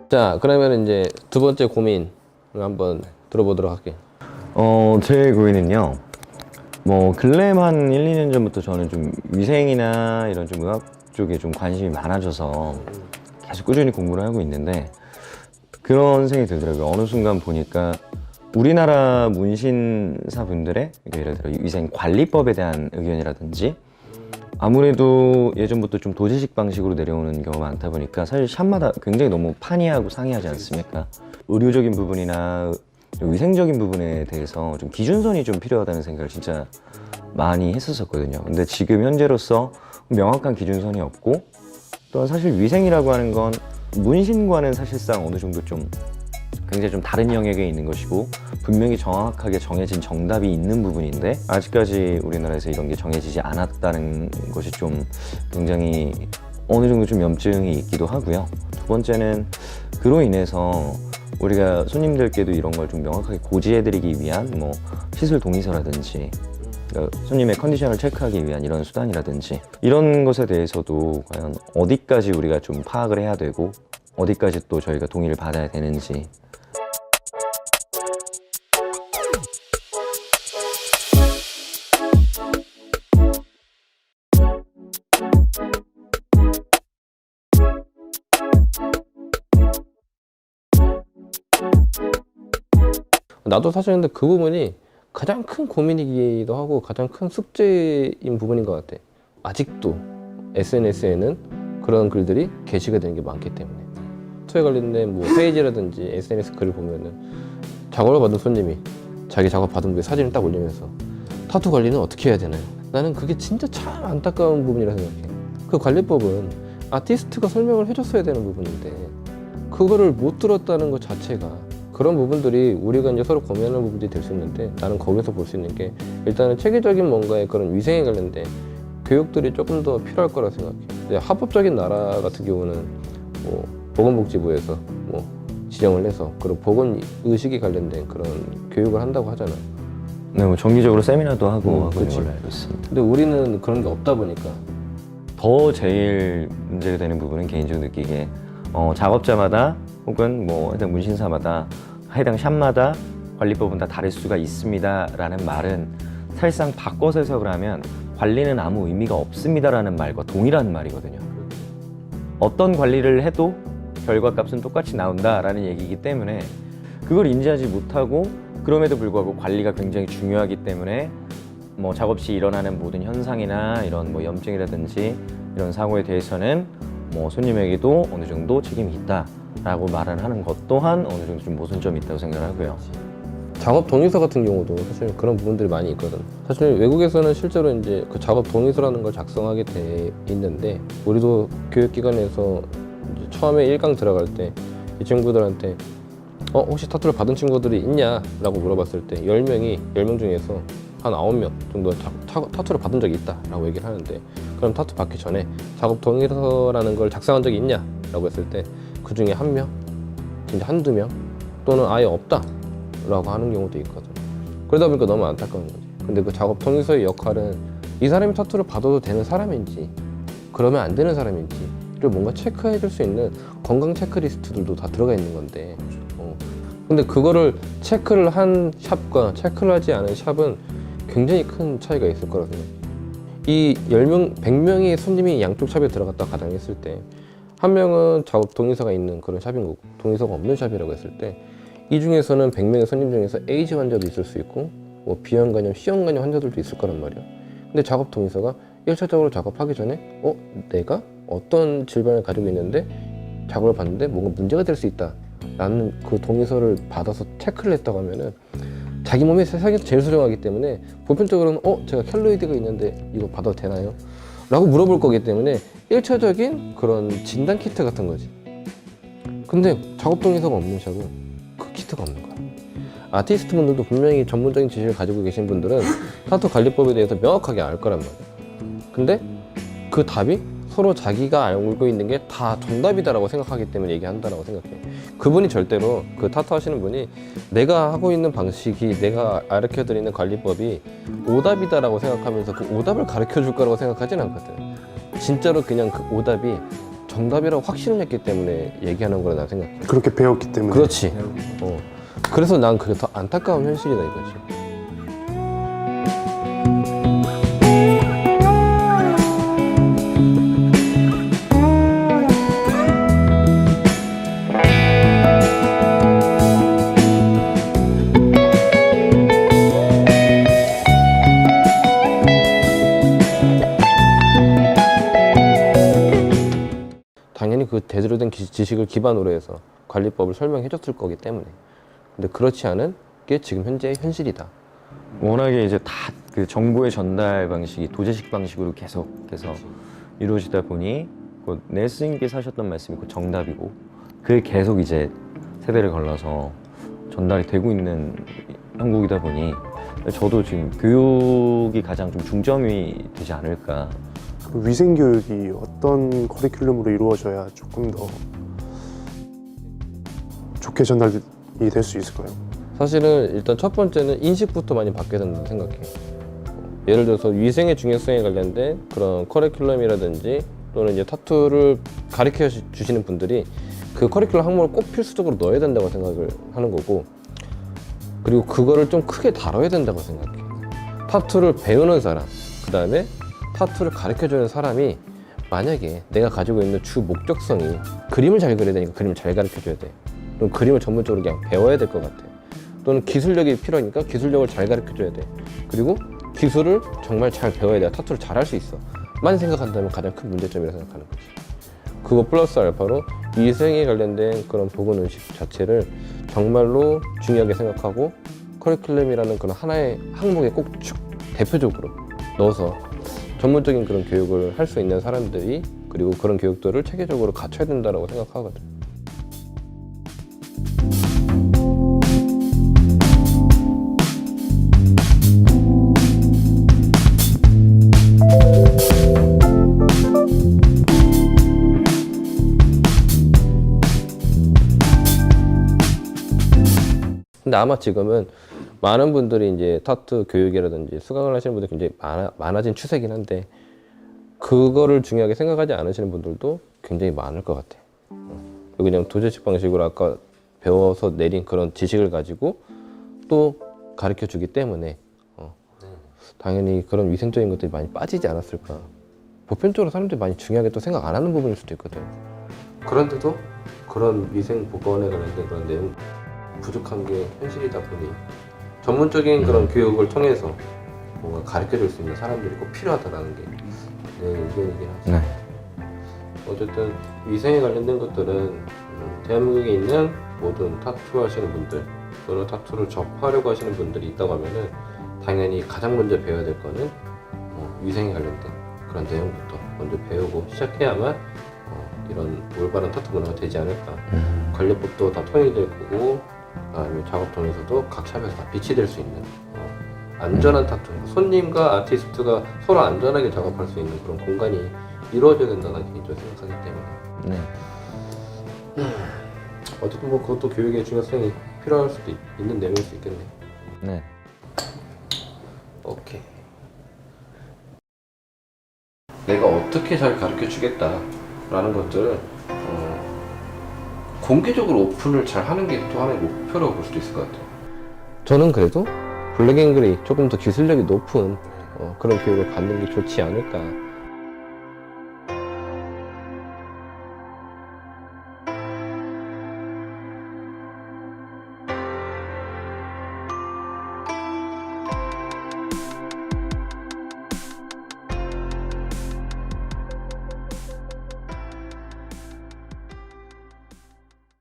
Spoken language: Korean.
자, 그러면 이제 두 번째 고민을 한번 들어보도록 할게요. 제 고민은요. 뭐 근래 한 1, 2년 전부터 저는 좀 위생이나 이런 좀 의학 쪽에 좀 관심이 많아져서 계속 꾸준히 공부를 하고 있는데 그런 생각이 들더라고요. 어느 순간 보니까 우리나라 문신사 분들의 예를 들어 위생 관리법에 대한 의견이라든지 아무래도 예전부터 좀 도제식 방식으로 내려오는 경우가 많다 보니까 사실 샵마다 굉장히 너무 판이하고 상이하지 않습니까? 의료적인 부분이나 위생적인 부분에 대해서 좀 기준선이 좀 필요하다는 생각을 진짜 많이 했었거든요. 근데 지금 현재로서 명확한 기준선이 없고 또한 사실 위생이라고 하는 건 문신과는 사실상 어느 정도 좀 굉장히 좀 다른 영역에 있는 것이고 분명히 정확하게 정해진 정답이 있는 부분인데 아직까지 우리나라에서 이런 게 정해지지 않았다는 것이 좀 굉장히 어느 정도 좀 염증이 있기도 하고요. 두 번째는 그로 인해서 우리가 손님들께도 이런 걸 좀 명확하게 고지해드리기 위한 뭐 시술 동의서라든지 그러니까 손님의 컨디션을 체크하기 위한 이런 수단이라든지 이런 것에 대해서도 과연 어디까지 우리가 좀 파악을 해야 되고 어디까지 또 저희가 동의를 받아야 되는지 나도 사실 근데 그 부분이 가장 큰 고민이기도 하고 가장 큰 숙제인 부분인 것 같아. 아직도 SNS에는 그런 글들이 게시가 되는 게 많기 때문에 타투에 관련된 뭐 페이지라든지 SNS 글을 보면은 작업을 받은 손님이 자기 작업 받은 후에 사진을 딱 올리면서 타투 관리는 어떻게 해야 되나요? 나는 그게 진짜 참 안타까운 부분이라 생각해. 그 관리법은 아티스트가 설명을 해줬어야 되는 부분인데 그거를 못 들었다는 것 자체가 그런 부분들이 우리가 이제 서로 고민하는 부분들이 될 수 있는데 나는 거기서 볼 수 있는 게 일단은 체계적인 뭔가의 그런 위생에 관련된 교육들이 조금 더 필요할 거라 생각해. 이제 합법적인 나라 같은 경우는 뭐 보건복지부에서 뭐 지정을 해서 그런 보건 의식에 관련된 그런 교육을 한다고 하잖아. 네, 뭐 정기적으로 세미나도 하고 하고 있는 그치. 걸로 알고 있습니다. 근데 우리는 그런 게 없다 보니까 더 제일 문제가 되는 부분은 개인적으로 느끼기에 작업자마다 혹은 뭐 해당 문신사마다 해당 샵마다 관리법은 다 다를 수가 있습니다 라는 말은 사실상 바꿔서 해석을 하면 관리는 아무 의미가 없습니다 라는 말과 동일한 말이거든요. 어떤 관리를 해도 결과값은 똑같이 나온다 라는 얘기이기 때문에 그걸 인지하지 못하고 그럼에도 불구하고 관리가 굉장히 중요하기 때문에 뭐 작업 시 일어나는 모든 현상이나 이런 뭐 염증이라든지 이런 사고에 대해서는 뭐 손님에게도 어느 정도 책임이 있다 라고 말을 하는 것 또한 어느 정도 좀 모순점이 있다고 생각을 하고요. 작업 동의서 같은 경우도 사실 그런 부분들이 많이 있거든. 사실 외국에서는 실제로 이제 그 작업 동의서라는 걸 작성하게 돼 있는데 우리도 교육기관에서 이제 처음에 1강 들어갈 때 이 친구들한테 혹시 타투를 받은 친구들이 있냐? 라고 물어봤을 때 10명 중에서 한 9명 정도 타투를 받은 적이 있다 라고 얘기를 하는데 그럼 타투 받기 전에 작업 동의서라는 걸 작성한 적이 있냐? 라고 했을 때 그 중에 1명, 진짜 한두 명 또는 아예 없다 라고 하는 경우도 있거든. 그러다 보니까 너무 안타까운 거지. 근데 그 작업 동의서의 역할은 이 사람이 타투를 받아도 되는 사람인지 그러면 안 되는 사람인지를 뭔가 체크해 줄 수 있는 건강 체크리스트들도 다 들어가 있는 건데 근데 그거를 체크를 한 샵과 체크를 하지 않은 샵은 굉장히 큰 차이가 있을 거라 생각해. 이 10명, 100명의 손님이 양쪽 샵에 들어갔다 가정했을 때 한 명은 작업 동의서가 있는 그런 샵인 거고 동의서가 없는 샵이라고 했을 때 이 중에서는 100명의 손님 중에서 에이즈 환자도 있을 수 있고 뭐 비형간염, C형간염 환자들도 있을 거란 말이야. 근데 작업 동의서가 1차적으로 작업하기 전에 내가 어떤 질병을 가지고 있는데 작업을 봤는데 뭔가 문제가 될 수 있다 라는 그 동의서를 받아서 체크를 했다고 하면은 자기 몸이 세상에서 제일 소중하기 때문에 보편적으로는 제가 켈로이드가 있는데 이거 받아도 되나요? 라고 물어볼 거기 때문에 1차적인 그런 진단 키트 같은 거지. 근데 작업 동의서가 없는 샵은 그 키트가 없는 거야. 아티스트 분들도 분명히 전문적인 지식을 가지고 계신 분들은 타투 관리법에 대해서 명확하게 알 거란 말이야. 근데 그 답이 서로 자기가 알고 있는 게 다 정답이다라고 생각하기 때문에 얘기한다라고 생각해. 그분이 절대로 그 타투 하시는 분이 내가 하고 있는 방식이 내가 가르쳐 드리는 관리법이 오답이다라고 생각하면서 그 오답을 가르쳐 줄 거라고 생각하진 않거든. 진짜로 그냥 그 오답이 정답이라고 확신을 했기 때문에 얘기하는 거라 나 생각해. 그렇게 배웠기 때문에. 그렇지. 그래서 난 그게 더 안타까운 현실이다 이거지. 당연히 그 제대로 된 지식을 기반으로 해서 관리법을 설명해 줬을 거기 때문에. 근데 그렇지 않은 게 지금 현재의 현실이다. 워낙에 이제 다 그 정보의 전달 방식이 도제식 방식으로 계속해서 이루어지다 보니 그 넬슨님께서 하셨던 말씀이 그 정답이고 그게 계속 이제 세대를 걸러서 전달이 되고 있는 형국이다 보니 저도 지금 교육이 가장 좀 중점이 되지 않을까. 그 위생교육이 어떤 커리큘럼으로 이루어져야 조금 더 좋게 전달이 될 수 있을까요? 사실은 일단 첫 번째는 인식부터 많이 바뀌어야 된다고 생각해. 예를 들어서 위생의 중요성에 관련된 그런 커리큘럼이라든지 또는 이제 타투를 가르쳐 주시는 분들이 그 커리큘럼 항목을 꼭 필수적으로 넣어야 된다고 생각을 하는 거고, 그리고 그거를 좀 크게 다뤄야 된다고 생각해. 타투를 배우는 사람, 그 다음에 타투를 가르쳐 주는 사람이 만약에 내가 가지고 있는 주 목적성이 그림을 잘 그려야 되니까 그림을 잘 가르쳐 줘야 돼. 그럼 그림을 전문적으로 그냥 배워야 될 것 같아. 또는 기술력이 필요하니까 기술력을 잘 가르쳐 줘야 돼. 그리고 기술을 정말 잘 배워야 돼. 타투를 잘 할 수 있어 만 생각한다면 가장 큰 문제점이라고 생각하는 거지. 그거 플러스 알파로 위생에 관련된 그런 보건의식 자체를 정말로 중요하게 생각하고 커리큘럼이라는 그런 하나의 항목에 꼭 대표적으로 넣어서 전문적인 그런 교육을 할 수 있는 사람들이, 그리고 그런 교육들을 체계적으로 갖춰야 된다고 생각하거든. 근데 아마 지금은 많은 분들이 이제 타투 교육이라든지 수강을 하시는 분들이 굉장히 많아진 추세긴 한데, 그거를 중요하게 생각하지 않으시는 분들도 굉장히 많을 것 같아. 그냥 도제식 방식으로 아까 배워서 내린 그런 지식을 가지고 또 가르쳐 주기 때문에 당연히 그런 위생적인 것들이 많이 빠지지 않았을까. 보편적으로 사람들이 많이 중요하게 또 생각 안 하는 부분일 수도 있거든. 그런데도 그런 위생 보건에 관련된 그런 내용 부족한 게 현실이다 보니 전문적인 그런 교육을 통해서 뭔가 가르쳐 줄 수 있는 사람들이 꼭 필요하다는 게 내 의견이긴 하지. 네. 어쨌든 위생에 관련된 것들은 대한민국에 있는 모든 타투 하시는 분들 또는 타투를 접하려고 하시는 분들이 있다고 하면은 당연히 가장 먼저 배워야 될 거는 위생에 관련된 그런 내용부터 먼저 배우고 시작해야만 이런 올바른 타투 문화가 되지 않을까. 관리법도 다 통일될 거고, 그다음에 작업 동에서도 각 샵에서 다 비치될 수 있는 안전한 타투, 손님과 아티스트가 서로 안전하게 작업할 수 있는 그런 공간이 이루어져야 된다는 개인적으로 생각하기 때문에 어쨌든 뭐 그것도 교육의 중요성이 필요할 수도 있는 내용일 수 있겠네. 네. 오케이. 내가 어떻게 잘 가르쳐 주겠다라는 것들을 공개적으로 오픈을 잘 하는 게 또 하나의 목표라고 볼 수도 있을 것 같아요. 저는 그래도 블랙 앤 그레이 조금 더 기술력이 높은 그런 교육을 받는 게 좋지 않을까